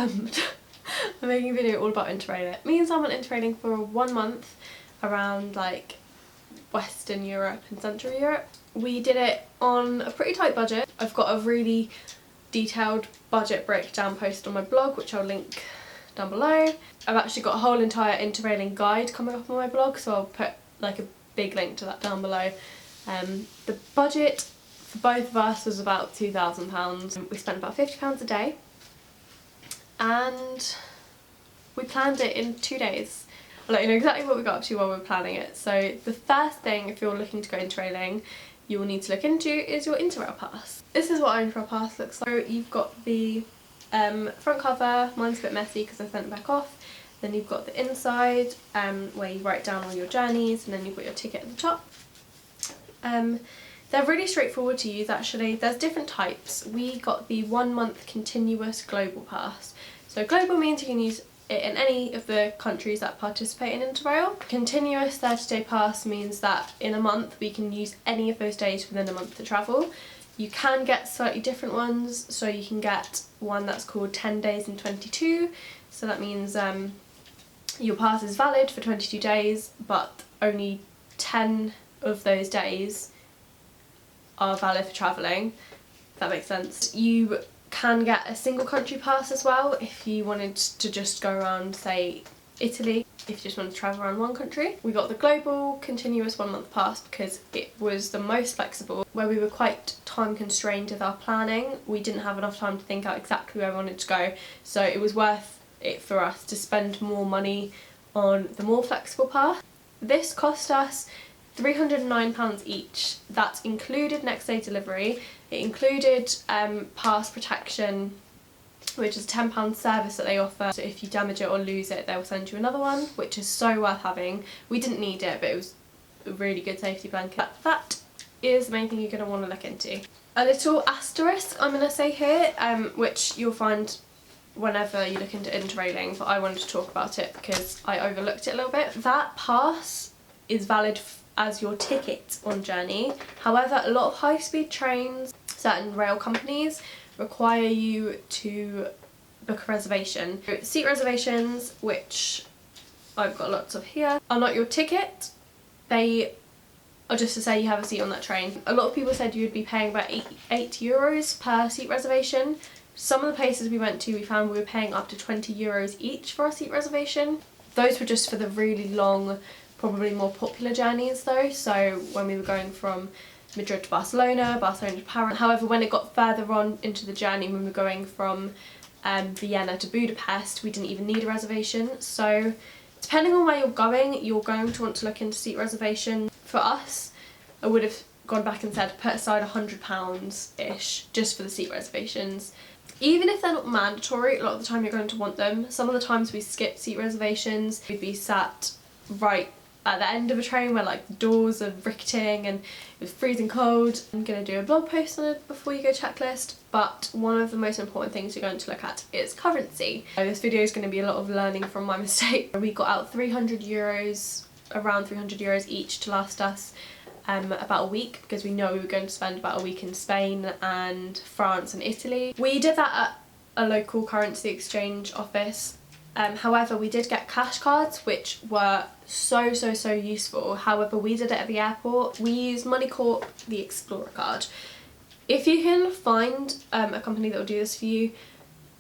I'm making a video all about Interrail. It means I went Interrailing for 1 month around like Western Europe and Central Europe. We did it on a pretty tight budget. I've got a really detailed budget breakdown post on my blog, which I'll link down below. I've actually got a whole entire Interrailing guide coming up on my blog, so I'll put like a big link to that down below. The budget for both of us was about £2,000. We spent about £50 a day, and we planned it in 2 days. I'll let you know exactly what we got up to while we were planning it. So the first thing, if you're looking to go Interrailing, you'll need to look into is your Interrail pass. This is what our Interrail pass looks like. So you've got the front cover. Mine's a bit messy because I sent it back off. Then you've got the inside where you write down all your journeys, and then you've got your ticket at the top. They're really straightforward to use actually. There's different types. We got the 1 month continuous global pass. So global means you can use it in any of the countries that participate in Interrail. Continuous 30-day pass means that in a month we can use any of those days within a month to travel. You can get slightly different ones, so you can get one that's called 10 days and 22. So that means your pass is valid for 22 days, but only 10 of those days are valid for travelling, if that makes sense. You can get a single country pass as well if you wanted to just go around, say, Italy, if you just wanted to travel around one country. We got the global continuous 1 month pass because it was the most flexible. Where we were quite time constrained with our planning, we didn't have enough time to think out exactly where we wanted to go, so it was worth it for us to spend more money on the more flexible pass. This cost us £309 each. That included next day delivery. It included pass protection, which is a £10 service that they offer. So if you damage it or lose it, they'll send you another one, which is so worth having. We didn't need it, but it was a really good safety blanket. That is the main thing you're going to want to look into. A little asterisk I'm going to say here, which you'll find whenever you look into Interrailing, but I wanted to talk about it because I overlooked it a little bit. That pass is valid as your ticket on journey. However, a lot of high-speed trains, certain rail companies require you to book a reservation. Seat reservations, which I've got lots of here, are not your ticket. They are just to say you have a seat on that train. A lot of people said you would be paying about €8 per seat reservation. Some of the places we went to, we found we were paying up to €20 each for our seat reservation. Those were just for the really long, probably more popular journeys though, so when we were going from Madrid to Barcelona, Barcelona to Paris. However, when it got further on into the journey, when we were going from Vienna to Budapest, we didn't even need a reservation. So depending on where you're going to want to look into seat reservation. For us, I would have gone back and said put aside £100-ish just for the seat reservations. Even if they're not mandatory, a lot of the time you're going to want them. Some of the times we skipped seat reservations, we'd be sat right at the end of a train where like the doors are ricketing and it was freezing cold. I'm going to do a blog post on a before you go checklist, but one of the most important things you're going to look at is currency. So this video is going to be a lot of learning from my mistake. We got out €300, around €300 each to last us about a week, because we know we were going to spend about a week in Spain and France and Italy. We did that at a local currency exchange office. However, we did get cash cards, which were so useful. However, we did it at the airport. We used MoneyCorp, the Explorer card. If you can find a company that will do this for you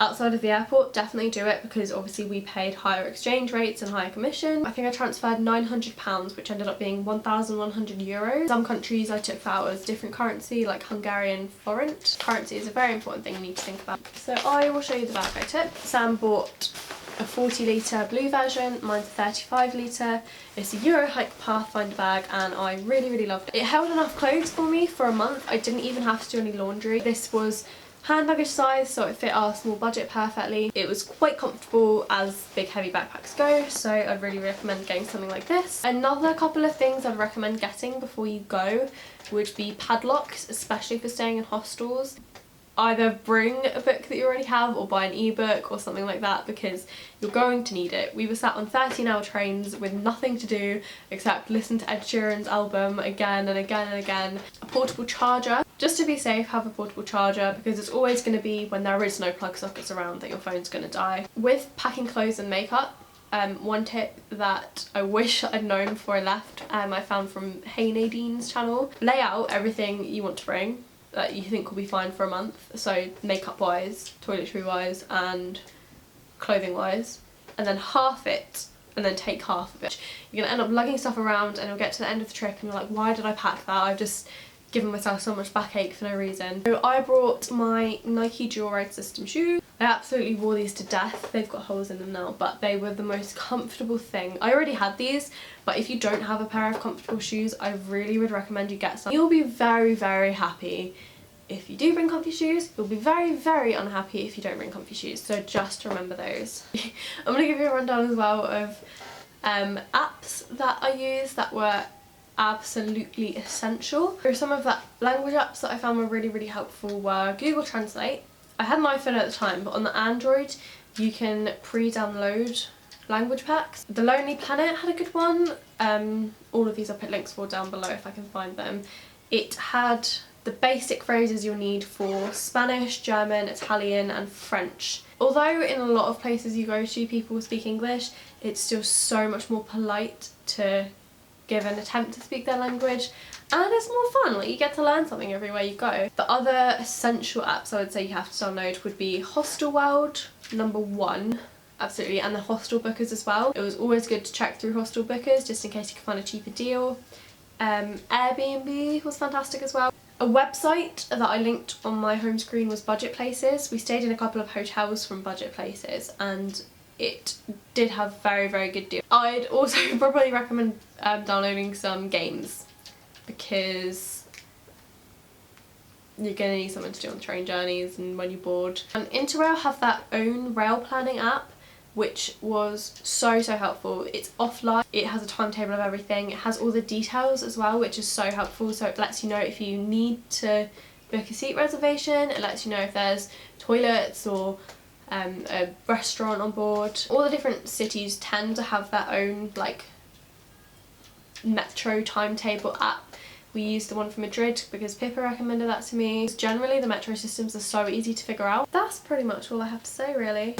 outside of the airport, definitely do it, because obviously we paid higher exchange rates and higher commission. I think I transferred £900, which ended up being €1,100. Some countries I took that out as different currency, like Hungarian forint. Currency is a very important thing you need to think about. So I will show you the bag I took. Sam bought a 40-litre blue version, mine's a 35-litre. It's a Eurohike Pathfinder bag and I really loved it. It held enough clothes for me for a month. I didn't even have to do any laundry. This was hand luggage size, so it fit our small budget perfectly. It was quite comfortable as big heavy backpacks go, so I'd really recommend getting something like this. Another couple of things I'd recommend getting before you go would be padlocks, especially for staying in hostels. Either bring a book that you already have or buy an ebook or something like that, because you're going to need it. We were sat on 13-hour trains with nothing to do except listen to Ed Sheeran's album again and again and again. A portable charger Just to be safe, have a portable charger, because it's always going to be when there is no plug sockets around that your phone's going to die. With packing clothes and makeup, one tip that I wish I'd known before I left, I found from Hey Nadine's channel. Lay out everything you want to bring that you think will be fine for a month, so makeup wise, toiletry wise and clothing wise, and then half it and then take half of it. You're gonna end up lugging stuff around and you'll get to the end of the trip and you're like, why did I pack that? I've just given myself so much backache for no reason. So I brought my Nike Dual Ride System shoes. I absolutely wore these to death. They've got holes in them now, but they were the most comfortable thing. I already had these, but if you don't have a pair of comfortable shoes, I really would recommend you get some. You'll be very, very happy if you do bring comfy shoes. You'll be very, very unhappy if you don't bring comfy shoes, so just remember those. I'm gonna give you a rundown as well of apps that I use that were absolutely essential. So some of the language apps that I found were really, really helpful were Google Translate. I had an iPhone at the time, but on the Android you can pre-download language packs. The Lonely Planet had a good one. All of these I'll put links for down below if I can find them. It had the basic phrases you'll need for Spanish, German, Italian and French. Although in a lot of places you go to people speak English, it's still so much more polite to give an attempt to speak their language, and it's more fun. Like, you get to learn something everywhere you go. The other essential apps I would say you have to download would be Hostelworld, #1, absolutely, and the Hostel Bookers as well. It was always good to check through Hostel Bookers just in case you could find a cheaper deal. Airbnb was fantastic as well. A website that I linked on my home screen was Budget Places. We stayed in a couple of hotels from Budget Places and it did have very, very good deals. I'd also probably recommend downloading some games, because you're going to need something to do on train journeys and when you're bored. Interrail have their own rail planning app, which was so, so helpful. It's offline, it has a timetable of everything, it has all the details as well, which is so helpful. So it lets you know if you need to book a seat reservation, it lets you know if there's toilets or a restaurant on board. All the different cities tend to have their own like metro timetable app. We used the one for Madrid because Pippa recommended that to me. Generally the metro systems are so easy to figure out. That's pretty much all I have to say really.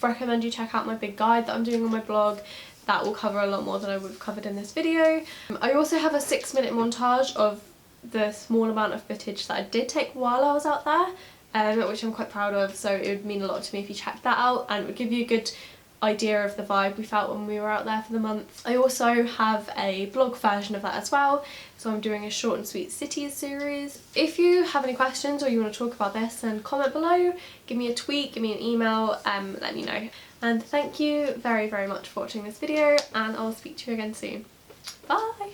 Recommend you check out my big guide that I'm doing on my blog. That will cover a lot more than I would have covered in this video. I also have a 6-minute montage of the small amount of footage that I did take while I was out there, which I'm quite proud of, so it would mean a lot to me if you checked that out, and it would give you a good idea of the vibe we felt when we were out there for the month. I also have a blog version of that as well, so I'm doing a short and sweet cities series. If you have any questions or you want to talk about this, then comment below, give me a tweet, give me an email, let me know. And thank you very, very much for watching this video, and I'll speak to you again soon. Bye!